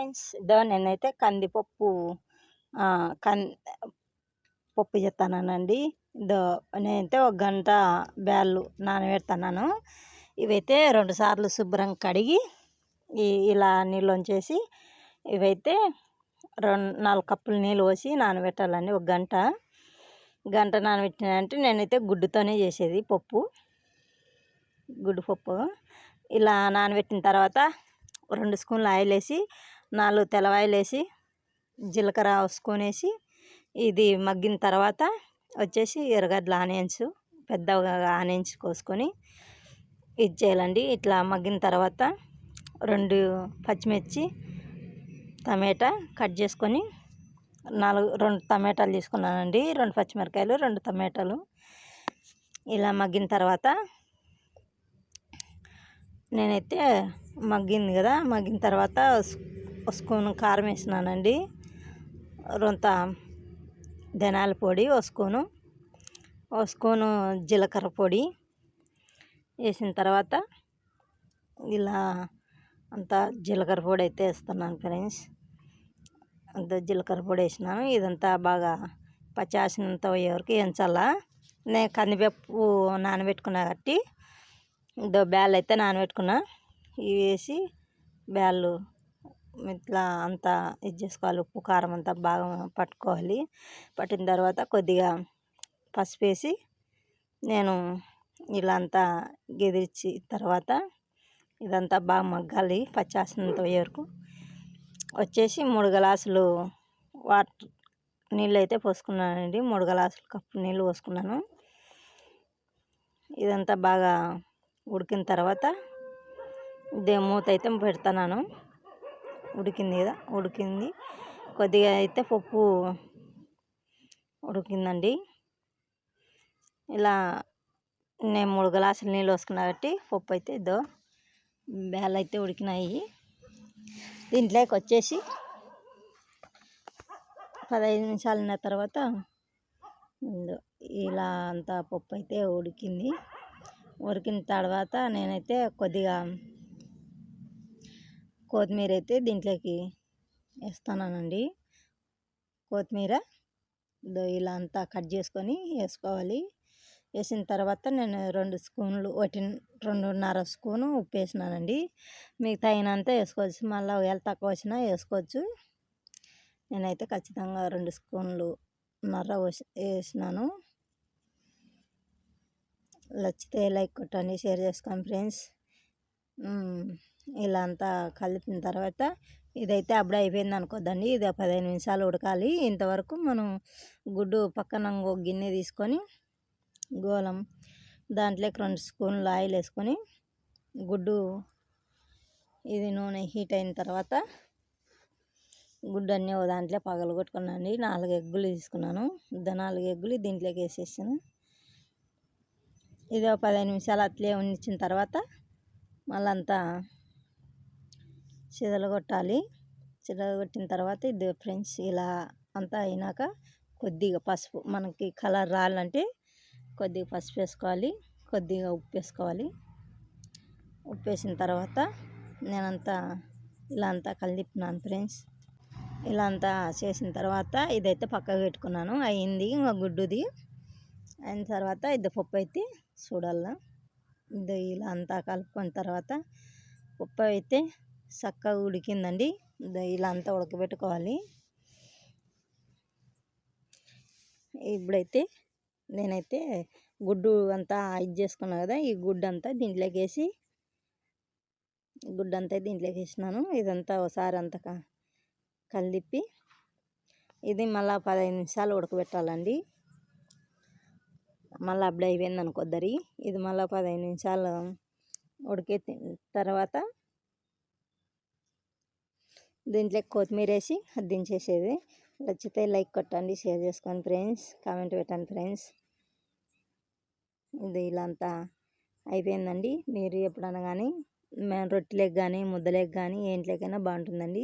Friends. నేనైతే కందిపప్పు కన్ పప్పు చేస్తున్నానండి. నేనైతే ఒక గంట బ్యాళ్ళు నానబెడుతున్నాను. ఇవైతే 2 సార్లు శుభ్రంగా కడిగి ఇలా నీళ్ళు వంచేసి ఇవైతే 4 కప్పులు నీళ్ళు పోసి నానబెట్టాలండి. ఒక గంట నానబెట్టినంటే నేనైతే గుడ్డుతోనే చేసేది పప్పు, గుడ్డు పప్పు. ఇలా నానబెట్టిన తర్వాత 2 స్పూన్లు ఆయిల్ వేసి 4 తెల్లవాయిలు వేసి జీలకర్ర స్పూన్ వేసి ఇది మగ్గిన తర్వాత వచ్చేసి ఎర్రగడ్డలు ఆనియన్స్ పెద్దగా ఆనియన్స్ కోసుకొని ఇది చేయాలండి. ఇట్లా మగ్గిన తర్వాత 2 పచ్చిమిర్చి, టమాటా కట్ చేసుకొని 2 టమాటాలు తీసుకున్నానండి. 2 పచ్చిమిరకాయలు, 2 టమాటాలు. ఇలా మగ్గిన తర్వాత నేనైతే మగ్గింది కదా, మగ్గిన తర్వాత ఒక స్పూన్ కారం వేసినానండి. రొంత ధనియాల పొడి ఒక స్పూను జీలకర్ర పొడి వేసిన తర్వాత ఇలా అంతా జీలకర్ర పొడి అయితే వేస్తున్నాను ఫ్రెండ్స్. అంత జీలకర్ర పొడి వేసినాను. ఇదంతా బాగా పచ్చాసినంత పోయే వరకు వేయించాలా. నేను కందిపప్పు నానబెట్టుకున్నా కాబట్టి బ్యాళ్ళు అయితే నానబెట్టుకున్నా. ఇవి వేసి బ్యాళ్ళు ఇట్లా అంతా ఇది చేసుకోవాలి. ఉప్పు కారం అంతా బాగా పట్టుకోవాలి. పట్టిన తర్వాత కొద్దిగా పసుపు వేసి నేను ఇలా అంతా గెదిరించి తర్వాత ఇదంతా బాగా మగ్గాలి పచ్చాసనంత పోయే వరకు. వచ్చేసి 3 గ్లాసులు నీళ్ళు అయితే పోసుకున్నానండి. 3 గ్లాసులు కప్పు నీళ్ళు పోసుకున్నాను. ఇదంతా బాగా ఉడికిన తర్వాత మూత అయితే పెడుతున్నాను. ఉడికింది కదా, ఉడికింది కొద్దిగా అయితే పప్పు ఉడికిందండి. ఇలా నేను 3 గ్లాసులు నీళ్ళు పోసుకున్నా కాబట్టి పప్పు అయితే బ్యాళ్ళు అయితే ఉడికినాయి. దీంట్లోకి వచ్చేసి 15 నిమిషాలు ఉన్న తర్వాత ఇలా అంతా పప్పు అయితే ఉడికింది. ఉడికిన తర్వాత నేనైతే కొద్దిగా కొత్తిమీర అయితే దీంట్లోకి వేస్తున్నానండి. కొత్తిమీర ఇలా అంతా కట్ చేసుకొని వేసుకోవాలి. వేసిన తర్వాత నేను 2 స్పూన్లు 2.5 స్పూను ఉప్పు వేసినానండి. మీకు తగినంత వేసుకోవచ్చు. మళ్ళీ ఒకవేళ తక్కువ వచ్చినా వేసుకోవచ్చు. నేనైతే ఖచ్చితంగా 2.5 స్పూన్లు వేసినాను. నచ్చితే లైక్ కొట్టండి, షేర్ చేసుకోండి ఫ్రెండ్స్. ఇలా అంతా కలిపిన తర్వాత ఇదైతే అప్పుడే అయిపోయింది అనుకోద్దండి. ఇది 15 నిమిషాలు ఉడకాలి. ఇంతవరకు మనం గుడ్డు పక్కన ఒక గిన్నె తీసుకొని గోలం దాంట్లోకి 2 స్పూన్లు ఆయిల్ వేసుకొని గుడ్డు ఇది నూనె హీట్ అయిన తర్వాత గుడ్డు అన్నీ ఒక దాంట్లో పగలగొట్టుకున్నాను. 4 ఎగ్గులు తీసుకున్నాను. 4 ఎగ్గులు దీంట్లోకి వేసేసాను. ఇది 15 నిమిషాలు అట్లే ఉంచిన తర్వాత మళ్ళీ అంతా చిదలగొట్టాలి. చిదలగొట్టిన తర్వాత ఇది ఫ్రెండ్స్ ఇలా అంతా అయినాక కొద్దిగా పసుపు, మనకి కలర్ రావాలంటే కొద్దిగా పసుపు వేసుకోవాలి, కొద్దిగా ఉప్పు వేసుకోవాలి. ఉప్పు వేసిన తర్వాత నేనంతా ఇలా అంతా కలిపినాను ఫ్రెండ్స్. ఇలా అంతా చేసిన తర్వాత ఇదైతే పక్కకు పెట్టుకున్నాను. అయింది ఇంకా గుడ్డుది. అయిన తర్వాత ఇది పప్పు అయితే చూడాలా. ఇది ఇలా అంతా కలుపుకున్న తర్వాత పప్పు అయితే చక్కగా ఉడికిందండి. ఇలా అంతా ఉడకబెట్టుకోవాలి. ఇప్పుడైతే నేనైతే గుడ్డు అంతా ఇది చేసుకున్నా కదా, ఈ గుడ్డు అంతా దీంట్లోకి వేసినాను. ఇదంతా ఒకసారి అంతా కలిపి ఇది మళ్ళీ 15 నిమిషాలు ఉడకబెట్టాలండి. మళ్ళీ అప్పుడే అయిపోయింది అనుకోద్దరి. ఇది మళ్ళీ 15 నిమిషాలు ఉడికే తర్వాత దీంట్లో కొత్తిమీర వేసి దించేసేది. నచ్చితే లైక్ కొట్టండి, షేర్ చేసుకోండి ఫ్రెండ్స్, కామెంట్ పెట్టండి ఫ్రెండ్స్. ఇది ఇలా అంతా అయిపోయిందండి. మీరు ఎప్పుడన్నా కానీ రొట్టెలకు కానీ ముద్దలకు కానీ ఏంట్లోకైనా బాగుంటుందండి.